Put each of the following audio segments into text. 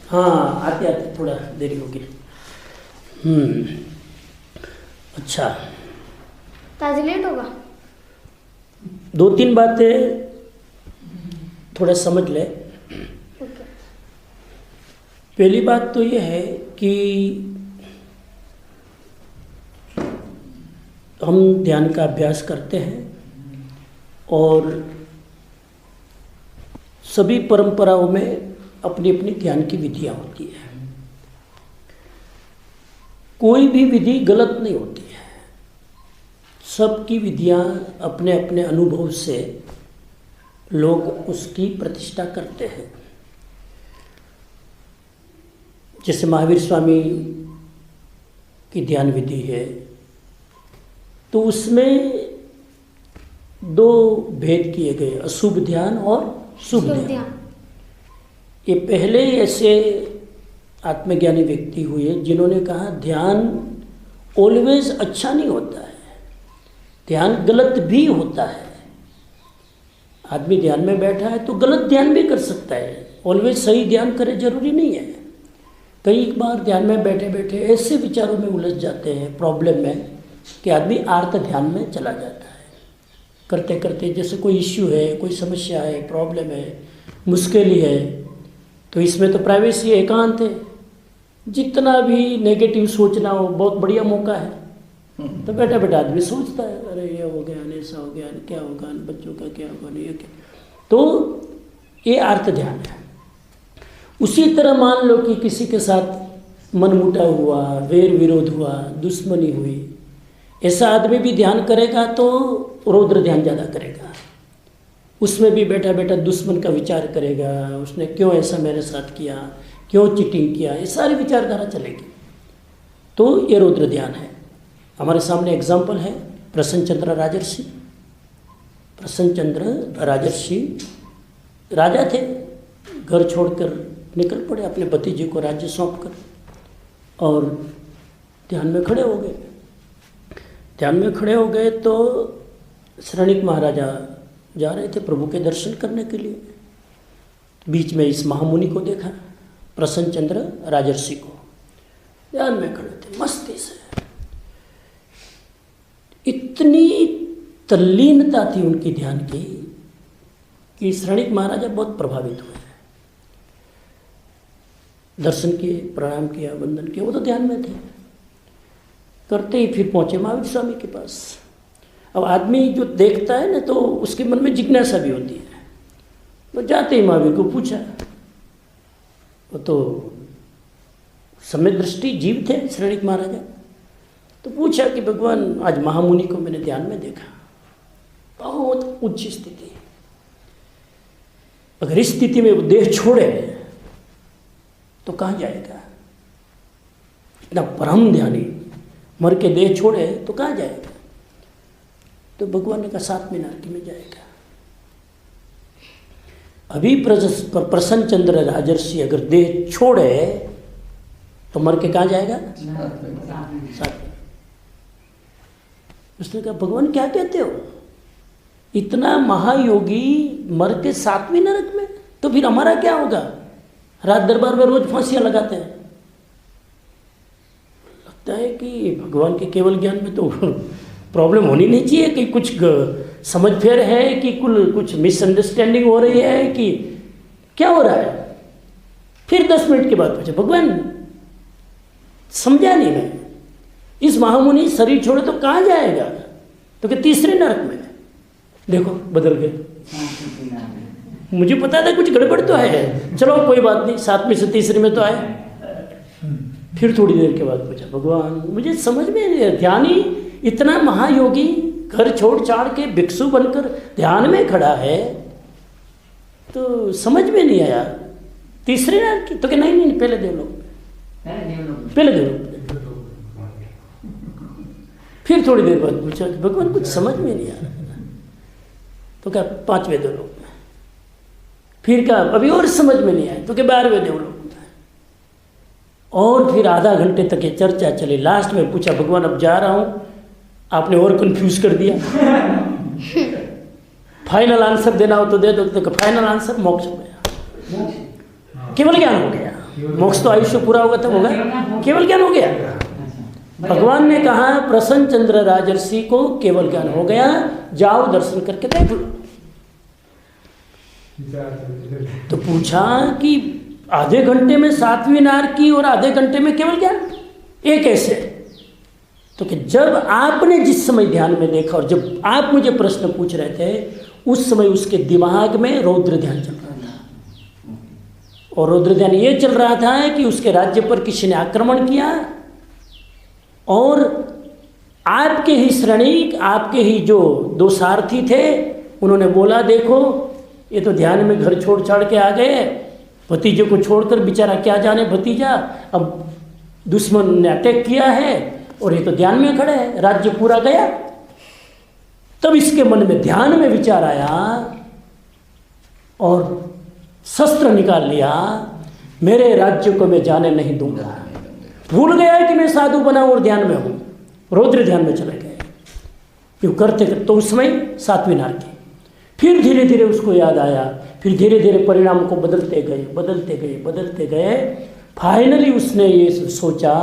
हाँ आते आते थोड़ा देरी होगी। अच्छा, आज लेट होगा। 2-3 बातें थोड़ा समझ ले। ओके। पहली बात तो ये है कि हम ध्यान का अभ्यास करते हैं और सभी परंपराओं में अपनी अपनी ध्यान की विधियाँ होती है। कोई भी विधि गलत नहीं होती है। सबकी विधियाँ अपने अपने अनुभव से लोग उसकी प्रतिष्ठा करते हैं। जैसे महावीर स्वामी की ध्यान विधि है तो उसमें 2 भेद किए गए, अशुभ ध्यान और शुभ ध्यान। ये पहले ऐसे आत्मज्ञानी व्यक्ति हुए जिन्होंने कहा ध्यान ऑलवेज अच्छा नहीं होता है, ध्यान गलत भी होता है। आदमी ध्यान में बैठा है तो गलत ध्यान भी कर सकता है, ऑलवेज सही ध्यान करे जरूरी नहीं है। कई बार ध्यान में बैठे बैठे ऐसे विचारों में उलझ जाते हैं, प्रॉब्लम में, कि आदमी आर्त ध्यान में चला जाता है। करते करते जैसे कोई इश्यू है, कोई समस्या है, प्रॉब्लम है, मुश्किल ही है, तो इसमें तो प्राइवेसी एकांत है। जितना भी नेगेटिव सोचना हो बहुत बढ़िया मौका है। तो बैठा बैठा आदमी सोचता है, अरे ये हो गया, ऐसा हो गया, क्या होगा, बच्चों का क्या होगा, नहीं क्या। तो ये आर्त ध्यान है। उसी तरह मान लो कि किसी के साथ मनमुटाव हुआ, वैर विरोध हुआ, दुश्मनी हुई, ऐसा आदमी भी ध्यान करेगा तो रौद्र ध्यान ज़्यादा करेगा। उसमें भी बैठा बैठा दुश्मन का विचार करेगा, उसने क्यों ऐसा मेरे साथ किया, क्यों चीटिंग किया, ये सारी विचारधारा चलेगी। तो ये रौद्र ध्यान है। हमारे सामने एग्जाम्पल है प्रसन्न चंद्र राजर्षि। प्रसन्न चंद्र राजर्षि राजा थे, घर छोड़कर निकल पड़े अपने भतीजे को राज्य सौंपकर और ध्यान में खड़े हो गए। ध्यान में खड़े हो गए तो शरणिक महाराजा जा रहे थे प्रभु के दर्शन करने के लिए। बीच में इस महामुनि को देखा, प्रसन्न चंद्र राजर्षि को, ध्यान में खड़े थे मस्ती से। इतनी तल्लीनता थी उनकी ध्यान की कि शरणिक महाराजा बहुत प्रभावित हुए। दर्शन किए, प्रणाम किया, वंदन किया, वो तो ध्यान में थे। करते ही फिर पहुंचे महावीर स्वामी के पास। अब आदमी जो देखता है ना तो उसके मन में जिज्ञासा भी होती है। तो जाते ही महावीर को पूछा, वो तो समय दृष्टि जीव थे शरणिक महाराजा। तो पूछा कि भगवान आज महामुनि को मैंने ध्यान में देखा, बहुत उच्च स्थिति, अगर इस स्थिति में वो देह छोड़े तो कहाँ जाएगा? इतना परम ध्यानी मर के देह छोड़े तो कहाँ जाएगा? तो भगवान ने कहा 7 मीनार में जाएगा। अभी प्रसन्न चंद्र राजर्षि अगर देह छोड़े तो मर के कहाँ जाएगा? 7। उसने कहा भगवान क्या कहते हो, इतना महायोगी मर के 7वीं नरक में, तो फिर हमारा क्या होगा? रात दरबार में रोज फांसियां लगाते हैं। लगता है कि भगवान के केवल ज्ञान में तो प्रॉब्लम होनी नहीं चाहिए, कि कुछ समझ फेर है, कि कुछ मिसअंडरस्टैंडिंग हो रही है, कि क्या हो रहा है। फिर 10 मिनट के बाद पूछे, भगवान समझा नहीं मैं, इस महामुनि शरीर छोड़े तो कहाँ जाएगा? तो क्या 3रे नरक में। देखो बदल गए। मुझे पता था कुछ गड़बड़ तो है, चलो कोई बात नहीं, 7वीं से 3री में तो आए। फिर थोड़ी देर के बाद पूछा, भगवान मुझे समझ में नहीं, ध्यानी इतना महायोगी घर छोड़ छाड़ के भिक्षु बनकर ध्यान में खड़ा है, तो समझ में नहीं आया 3रे नरक की। तो क्या नहीं पहले देवलोक, पहले देवलोक। फिर थोड़ी देर बाद पूछा कि भगवान कुछ समझ में नहीं आ रहा। तो क्या 5वें देवलोक में। फिर क्या अभी और समझ में नहीं आया, तो क्या 12वें देवलोक में। और फिर आधा घंटे तक ये चर्चा चली। लास्ट में पूछा, भगवान अब जा रहा हूँ, आपने और कंफ्यूज कर दिया, फाइनल आंसर देना हो तो दे दो। तो फाइनल आंसर मोक्ष हो गया, केवल ज्ञान हो गया। मोक्ष तो आयुष्य पूरा होगा तब होगा, केवल ज्ञान हो गया। भगवान ने कहा प्रसन्न चंद्र राजर्षि को केवल ज्ञान हो गया, जाओ दर्शन करके देख लो। तो पूछा कि आधे घंटे में 7वीं नार की और आधे घंटे में केवल ज्ञान, ये कैसे? तो कि जब आपने जिस समय ध्यान में देखा और जब आप मुझे प्रश्न पूछ रहे थे उस समय उसके दिमाग में रौद्र ध्यान चल रहा था। और रौद्र ध्यान ये चल रहा था कि उसके राज्य पर किसी ने आक्रमण किया और आपके ही श्रेणिक, आपके ही जो 2 सारथी थे, उन्होंने बोला देखो ये तो ध्यान में घर छोड़ छाड़ के आ गए, भतीजे को छोड़कर बेचारा क्या जाने भतीजा, अब दुश्मन ने अटैक किया है और ये तो ध्यान में खड़े हैं, राज्य पूरा गया। तब इसके मन में ध्यान में विचार आया और शस्त्र निकाल लिया, मेरे राज्य को मैं जाने नहीं दूंगा। भूल गया कि मैं साधु बना और ध्यान में हूँ, रौद्र ध्यान में चले गए। यूँ करते तो उस समय 7वीं नार की। फिर धीरे धीरे उसको याद आया, फिर धीरे धीरे परिणाम को बदलते गए। फाइनली उसने ये सोचा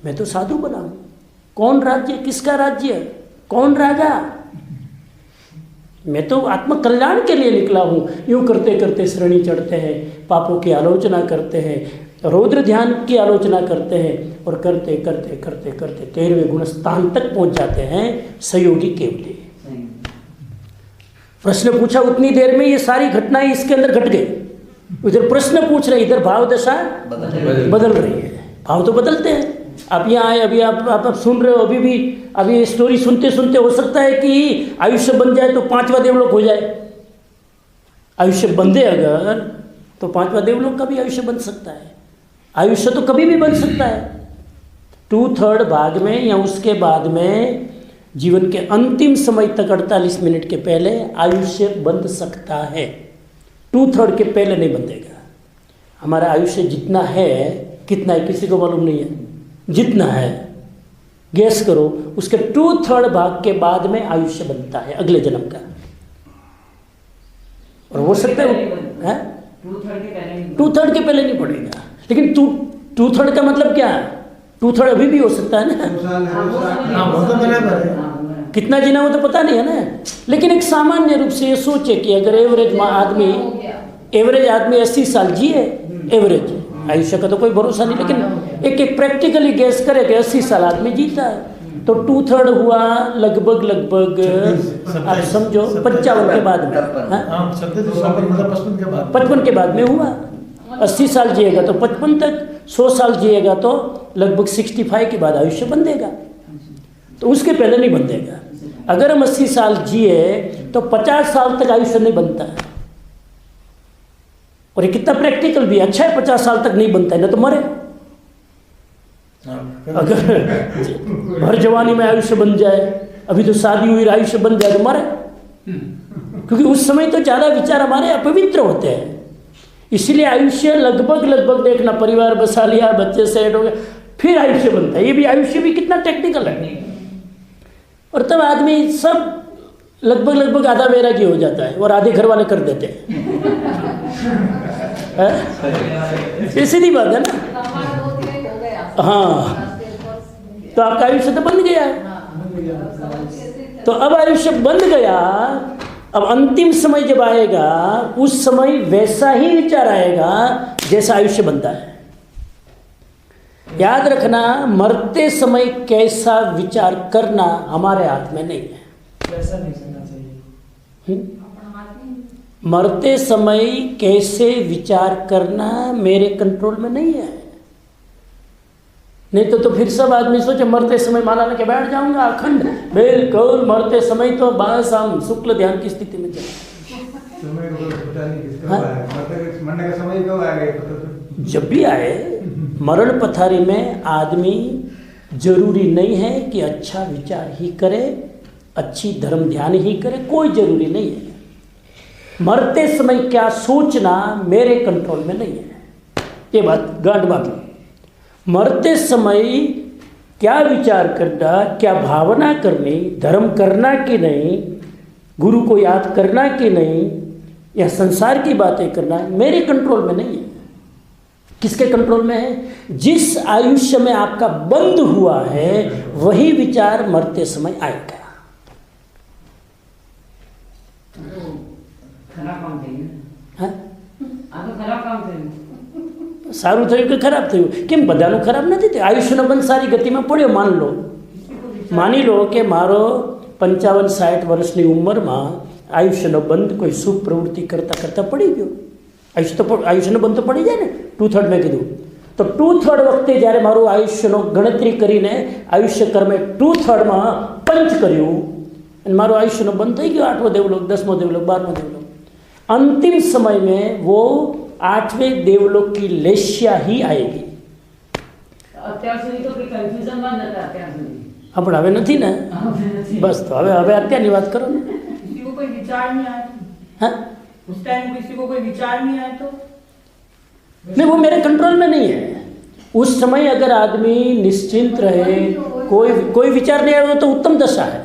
मैं तो साधु बना हूँ, कौन राज्य, किसका राज्य, कौन राजा, मैं तो आत्मकल्याण के लिए निकला हूँ। यूँ करते करते श्रेणी चढ़ते हैं, पापों की आलोचना करते हैं, रौद्र ध्यान की आलोचना करते हैं और करते करते करते करते 13वें गुण स्थान तक पहुँच जाते हैं, सहयोगी केवली। प्रश्न पूछा उतनी देर में ये सारी घटनाएं इसके अंदर घट गई। उधर प्रश्न पूछ रहे, इधर भाव दशा बदल रही है। भाव तो बदलते हैं। आप यहाँ आए, अभी आप सुन रहे हो, अभी भी अभी ये स्टोरी सुनते सुनते हो सकता है कि आयुष्य बन जाए तो 5वां देवलोक हो जाए। आयुष्य बंधे अगर तो 5वां देवलोक का भी आयुष्य बन सकता है। आयुष्य तो कभी भी बन सकता है। 2/3 भाग में या उसके बाद में जीवन के अंतिम समय तक 48 मिनट के पहले आयुष्य बंध सकता है। 2/3 के पहले नहीं बंधेगा। हमारा आयुष्य जितना है, कितना है किसी को मालूम नहीं है, जितना है गैस करो, उसके 2/3 भाग के बाद में आयुष्य बनता है अगले जन्म का। और हो सकता है 2/3 के पहले नहीं पड़ेगा, लेकिन 2/3 का मतलब क्या है? 2/3 अभी भी हो सकता है ना, कितना जीना हो तो पता नहीं है ना। लेकिन एक सामान्य रूप से ये सोचे कि अगर एवरेज आदमी 80 साल जिए, एवरेज आयुष्य का तो कोई भरोसा नहीं, लेकिन एक प्रैक्टिकली गैस करे कि 80 साल आदमी जीता है तो 2/3 हुआ लगभग आप समझो 55 के बाद में, 55 के बाद में हुआ। 80 साल जिएगा तो 55 तक, 100 साल जिएगा तो लगभग 65 के बाद आयुष्य बंधेगा, तो उसके पहले नहीं बंधेगा। अगर हम 80 साल जिए तो 50 साल तक आयुष्य नहीं बनता है। और ये कितना प्रैक्टिकल भी अच्छा है, 50 साल तक नहीं बनता है ना तो मरे। अगर हर जवानी में आयुष्य बन जाए, अभी तो शादी हुई आयुष्य बन जाए तो मरे, क्योंकि उस समय तो ज़्यादा विचार हमारे अपवित्र होते हैं। इसलिए आयुष्य लगभग देखना, परिवार बसा लिया, बच्चे सेट हो गए, फिर आयुष्य बनता है। ये भी आयुष्य भी कितना टेक्निकल है। और तब आदमी सब लगभग आधा वैरागी हो जाता है और आधे घर वाले कर देते हैं। ये सीधी बात है ना। हाँ, तो आपका आयुष्य तो बंध गया है। तो अब आयुष्य बंध गया, अब अंतिम समय जब आएगा उस समय वैसा ही विचार आएगा जैसा आयुष्य बनता है। याद रखना, मरते समय कैसा विचार करना हमारे हाथ में नहीं है। वैसा नहीं करना चाहिए। मरते समय कैसे विचार करना मेरे कंट्रोल में नहीं है। नहीं तो फिर सब आदमी सोचे मरते समय माला लेके बैठ जाऊंगा अखंड, बिल्कुल मरते समय तो बस हम शुक्ल ध्यान की स्थिति में चले। मरने का समय कब आएगा? जब भी आए। मरण पथारी में आदमी जरूरी नहीं है कि अच्छा विचार ही करे, अच्छी धर्म ध्यान ही करे, कोई जरूरी नहीं है। मरते समय क्या सोचना मेरे कंट्रोल में नहीं है। ये बात गांठ बात है। मरते समय क्या विचार करना, क्या भावना करनी, धर्म करना कि नहीं, गुरु को याद करना कि नहीं, या संसार की बातें करना मेरे कंट्रोल में नहीं है। किसके कंट्रोल में है? जिस आयुष्य में आपका बंद हुआ है वही विचार मरते समय आएगा। સારું થયું કે ખરાબ થયું? કેમ બધાનું ખરાબ નથી થયું? આયુષ્યનો બંધ સારી ગતિમાં પડ્યો. માની લો કે મારો 55-60 વર્ષની ઉંમરમાં આયુષ્યનો બંધ કોઈ શુભ પ્રવૃત્તિ કરતાં કરતાં પડી ગયો. આયુષ્યનો બંધ તો પડી જાય ને. 2/3 મેં કીધું તો 2/3 વખતે જ્યારે મારું આયુષ્યનો ગણતરી કરીને આયુષ્ય કર્મે 2/3 પંચ કર્યું અને મારું આયુષ્યનો બંધ થઈ ગયો. 8મો દેવલોક, 10મો દેવલોક, 12મો देवलोक. अंतिम समय में वो 8वें देवलोक की लेश्या ही आएगी. અત્યાર સુધી તો કોઈ કન્ફ્યુઝનમાં નતા. અત્યાર સુધી હા, પણ હવે નથી ને. બસ તો હવે અત્યારની વાત કરો ને. किसी को कोई विचार नहीं आया? हाँ, उस टाइम किसी को कोई विचार नहीं आया तो नहीं, वो मेरे कंट्रोल में नहीं है. उस समय अगर आदमी निश्चिंत रहे, कोई विचार नहीं आए तो उत्तम दशा है.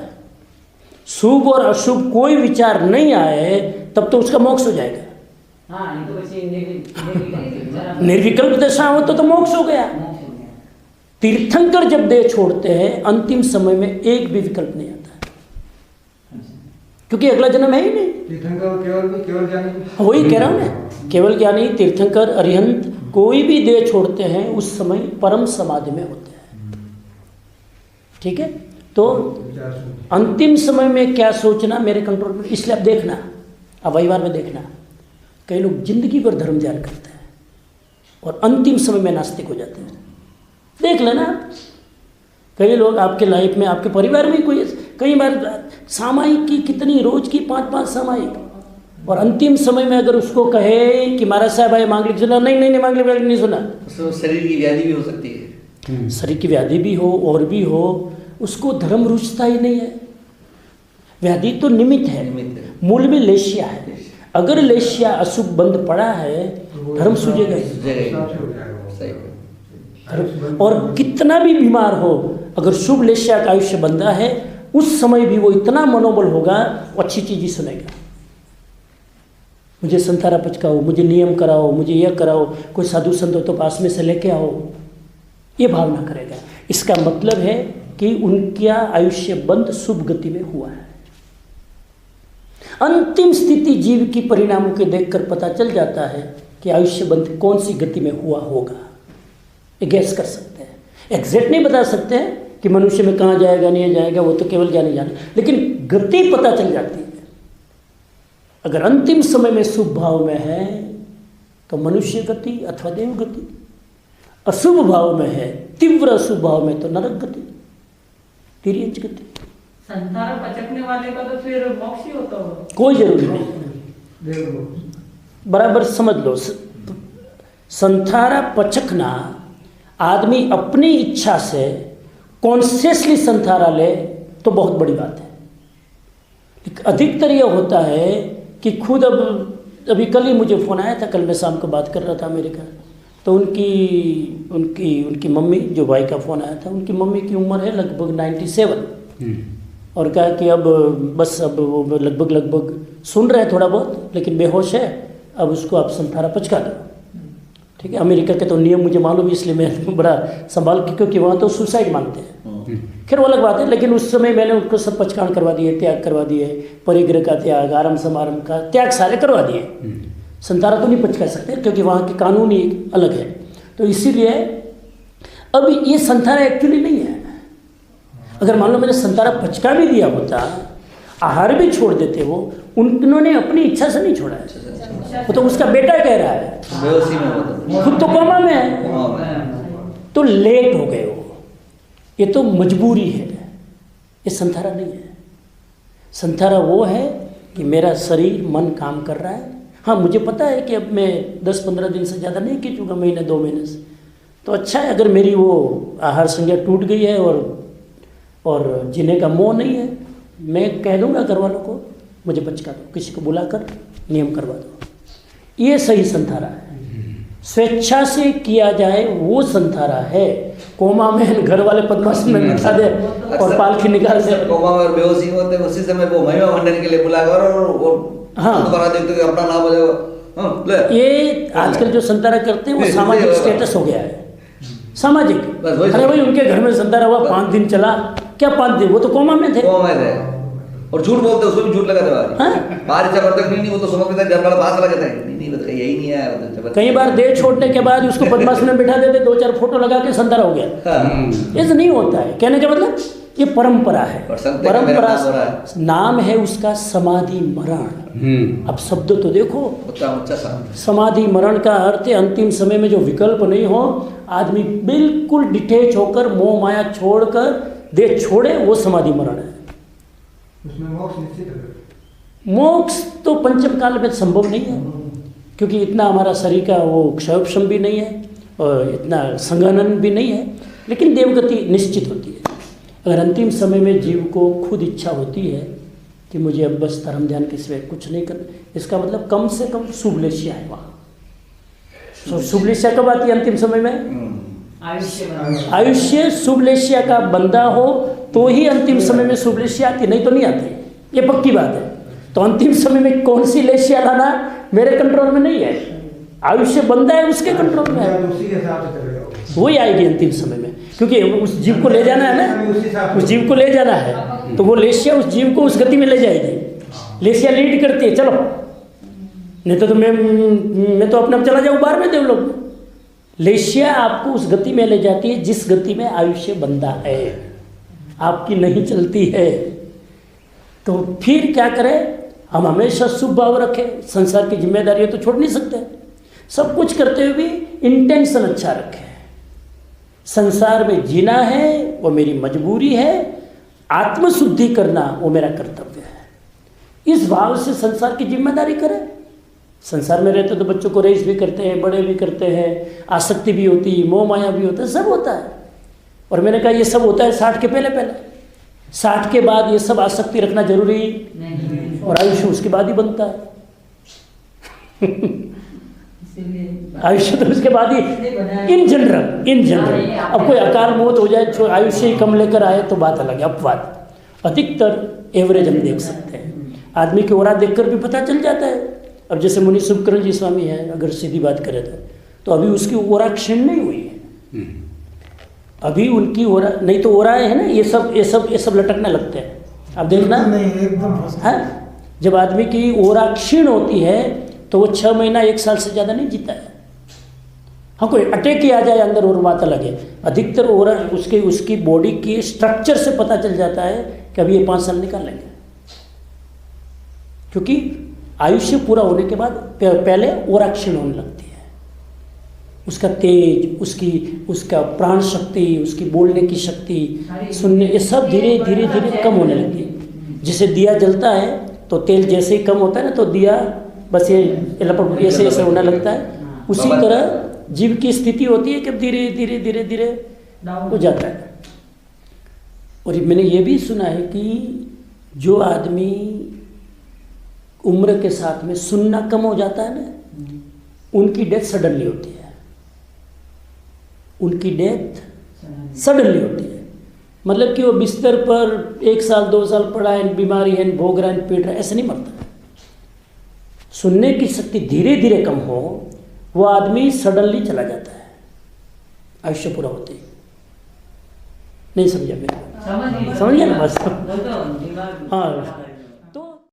शुभ और अशुभ कोई विचार नहीं आए तब तो उसका मोक्ष हो जाएगा. हाँ, ये तो वैसे निर्विकल्प दशा हो तो मोक्ष हो गया. तीर्थंकर जब देह छोड़ते हैं अंतिम समय में एक भी विकल्प नहीं आता है, क्योंकि अगला जन्म है ही नहीं. तीर्थंकर केवल ज्ञानी, वही कह रहा हूँ ना, केवल ज्ञानी, तीर्थंकर, अरिहंत कोई भी देह छोड़ते हैं उस समय परम समाधि में होते हैं. ठीक है, तो अंतिम समय में क्या सोचना मेरे कंट्रोल में. इसलिए आप देखना, अब परिवार में देखना, कई लोग जिंदगी भर धर्म ध्यान करते हैं और अंतिम समय में नास्तिक हो जाते हैं. देख लेना, कई लोग आपके लाइफ में, आपके परिवार में कोई कई बार सामायिक की कितनी रोज की 5-5 सामायिक, और अंतिम समय में अगर उसको कहे कि महाराज साहब आए मांगलिक सुना, नहीं मांगलिक नहीं सुना. शरीर की व्याधि भी हो सकती है. शरीर की व्याधि भी हो और भी हो, उसको धर्म रुचता ही नहीं है. व्याधि तो निमित्त है, मूल में लेशिया है. अगर लेशिया अशुभ बंद पड़ा है धर्म सूझेगा ही. और कितना भी बीमार हो, अगर शुभ लेशिया का आयुष्य बंधा है उस समय भी वो इतना मनोबल होगा, वो अच्छी चीज ही सुनेगा. मुझे संतारा पचकाओ, मुझे नियम कराओ, मुझे यह कराओ, कोई साधु संत हो तो पास में से लेके आओ, ये भावना करेगा. इसका मतलब है कि उनका आयुष्य बंद शुभ गति में हुआ है. अंतिम स्थिति जीव की परिणामों के देखकर पता चल जाता है कि आयुष्य बंद कौन सी गति में हुआ होगा. ये गैस कर सकते हैं, एग्जैक्ट नहीं बता सकते हैं कि मनुष्य में कहाँ जाएगा नहीं जाएगा, वो तो केवल जाने जाने, लेकिन गति पता चल जाती है. अगर अंतिम समय में शुभ भाव में है तो मनुष्य गति अथवा देव गति, अशुभ भाव में है, तीव्र अशुभ भाव में तो नरक गति, तिर्यंच गति. संसार पचकने वाले का तो फिर मोक्ष ही होता होगा. कोई जरूरी नहीं. बराबर समझ लो, संथारा पचकना आदमी अपनी इच्छा से कॉन्शियसली संथारा ले तो बहुत बड़ी बात है. अधिकतर यह होता है कि खुद, अभी कल ही मुझे फ़ोन आया था, कल मैं शाम को बात कर रहा था अमेरिका, तो उनकी मम्मी, जो भाई का फ़ोन आया था, उनकी मम्मी की उम्र है लगभग 97, और कहा कि अब बस अब वो लगभग सुन रहे हैं थोड़ा बहुत, लेकिन बेहोश है, अब उसको आप संथारा पचका दो. ठीक है, अमेरिका के तो नियम मुझे मालूम, इसलिए मैं बड़ा संभाल के, क्योंकि वहाँ तो सुसाइड मांगते हैं. खैर वो अलग बात है, लेकिन उस समय मैंने उनको सब पचकान करवा दिए, त्याग करवा दिए, परिग्रह का त्याग, आरंभ समारंभ का त्याग सारे करवा दिए. संतारा तो नहीं पचका सकते क्योंकि वहाँ के कानून ही अलग है. तो इसीलिए अब ये संतारा एक्चुअली नहीं है. अगर मान लो मैंने संतारा पचका भी दिया होता, आहार भी छोड़ देते, वो उन्होंने अपनी इच्छा से नहीं छोड़ा है, वो तो उसका बेटा कह रहा है, खुद तो कोमा में है, तो लेट हो गए वो. ये तो मजबूरी है, ये संथारा नहीं है. संथारा वो है कि मेरा शरीर मन काम कर रहा है. हाँ, मुझे पता है कि अब मैं 10-15 दिन से ज़्यादा नहीं खींचूँगा, महीने 2 महीने से, तो अच्छा है. अगर मेरी वो आहार संज्ञा टूट गई है और जीने का मोह नहीं है, मैं कह दूँगा घर वालों को मुझे पचका दो, किसी को बुलाकर नियम करवा दो. ये सही संथारा है. स्वेच्छा से किया जाए वो संथारा है. कोमा में घर वाले पद्मासन में बिठा दे और पालकी निकाल दे. कोमा में बेहोशी होते उसी समय वो महिमा मंडन के लिए बुलाकर और हाँ, दोबारा देखते कि अपना नाम हो जाएगा, हाँ, ले। ये आजकल जो संतारा करते हैं वो नहीं, सामाजिक नहीं, स्टेटस हो गया है, सामाजिक। बस वही अरे भाई उनके घर में संतारा हुआ, 5 दिन चला, क्या 5 दिन, वो तो कोमा में थे। वो मैं थे और झूठ बोलते उसमें भी झूठ लगाते हाँ? बाहर इच्छा करते नहीं वो तो समझते थे, घर वाला बाहर चला जाता है नहीं बता यही नहीं है वो तो कई बार देह छोड़ने के बाद उसको बदमाश में बिठा देते, 2-4 फोटो लगा के संतारा हो गया। हाँ। ऐसा नहीं होता है, कहने का मतलब ये परंपरा है। और संत का मेरा नाम हो रहा परंपरा नाम है उसका समाधि मरण। अब शब्द तो देखो, उच्चा शांत समाधि मरण का अर्थ है अंतिम समय में जो विकल्प नहीं हो, आदमी बिल्कुल डिटेच होकर मोह माया छोड़कर देह छोड़े, वो समाधि मरण है। उसमें मोक्ष निश्चित है। मोक्ष तो पंचम काल में संभव नहीं है, क्योंकि इतना हमारा शरीर का वो क्षयोपशम भी नहीं है और इतना संगनन भी नहीं है, लेकिन देवगति निश्चित होती है। अगर अंतिम समय में जीव को खुद इच्छा होती है कि मुझे अब बस धर्म ध्यान के सिवाय कुछ नहीं करना, इसका मतलब कम से कम शुभलेशिया है वहाँ। तो शुभलेशिया कब आती है अंतिम समय में? आयुष्य शुभलेशिया का बंदा हो तो ही अंतिम समय में शुभलेशिया आती, नहीं तो नहीं आती, ये पक्की बात है। तो अंतिम समय में कौन सी लेशिया लाना मेरे कंट्रोल में नहीं है, आयुष्य बंदा है उसके कंट्रोल में है, उसी के हिसाब से चलेगा वो। वही आएगी अंतिम समय में, क्योंकि उस जीव को ले जाना है ना, उस जीव को ले जाना है, तो वो लेशिया उस जीव को उस गति में ले जाएगी। लेशिया लीड करती है, चलो नहीं तो मैं तो अपना चला जाऊँ बाहर में देवलोक में। लेशिया आपको उस गति में ले जाती है जिस गति में आयुष्य बंदा है, आपकी नहीं चलती है। तो फिर क्या करें, हम हमेशा शुभ भाव रखें, संसार की जिम्मेदारियां तो छोड़ नहीं सकते, सब कुछ करते हुए भी इंटेंशन अच्छा रखें। संसार में जीना है वो मेरी मजबूरी है, आत्मशुद्धि करना वो मेरा कर्तव्य है, इस भाव से संसार की जिम्मेदारी करें। संसार में रहते तो बच्चों को रेस भी करते हैं, बड़े भी करते हैं, आसक्ति भी होती है, मोह माया भी होता है, सब होता है। और मैंने कहा ये सब होता है 60 के पहले, 60 के बाद ये सब आसक्ति रखना जरूरी नहीं, और आयुष्य उसके बाद ही बनता है। आयुष्य तो उसके बाद ही इन जनरल अब कोई अकाल मौत हो जाए, आयुष्य ही कम लेकर आए तो बात अलग है, अपवाद। अधिकतर एवरेज हम देख सकते हैं, आदमी की ओरा देखकर भी पता चल जाता है। अब जैसे मुनि शुभकर्ण जी स्वामी है, अगर सीधी बात करें तो अभी उसकी ओरा क्षीण नहीं हुई है, अभी उनकी ओरा, नहीं तो ओरा है ना ये सब लटकने लगते हैं, आप देखना है। जब आदमी की ओरा क्षीण होती है तो वो 6 महीना 1 साल से ज़्यादा नहीं जीता है। हाँ, कोई अटैक ही आ जाए अंदर और बात अलग है। अधिकतर ओरा उसकी बॉडी की स्ट्रक्चर से पता चल जाता है कि अभी ये 5 साल निकाल लेंगे, क्योंकि आयुष्य पूरा होने के बाद पहले ओरा क्षीण होने लगती है, उसका तेज, उसका प्राण शक्ति, उसकी बोलने की शक्ति, सुनने, ये सब धीरे धीरे कम होने लगती है। जैसे दिया जलता है तो तेल जैसे ही कम होता है ना तो दिया बस ये लपट ऐसे होने लगता है, उसी तरह जीव की स्थिति होती है कि धीरे धीरे हो जाता है। और मैंने ये भी सुना है कि जो आदमी उम्र के साथ में सुनना कम हो जाता है ना, उनकी डेथ सडनली होती है, उनकी डेथ सडनली होती है। मतलब कि वो बिस्तर पर 1 साल 2 साल पड़ा है, बीमारी है, भोग रहा है, पीट रहा है, ऐसे नहीं मरता। सुनने की शक्ति धीरे धीरे कम हो, वो आदमी सडनली चला जाता है, आयुष्य पूरा होते ही। नहीं समझा मेरे, समझ गया ना बस। हाँ।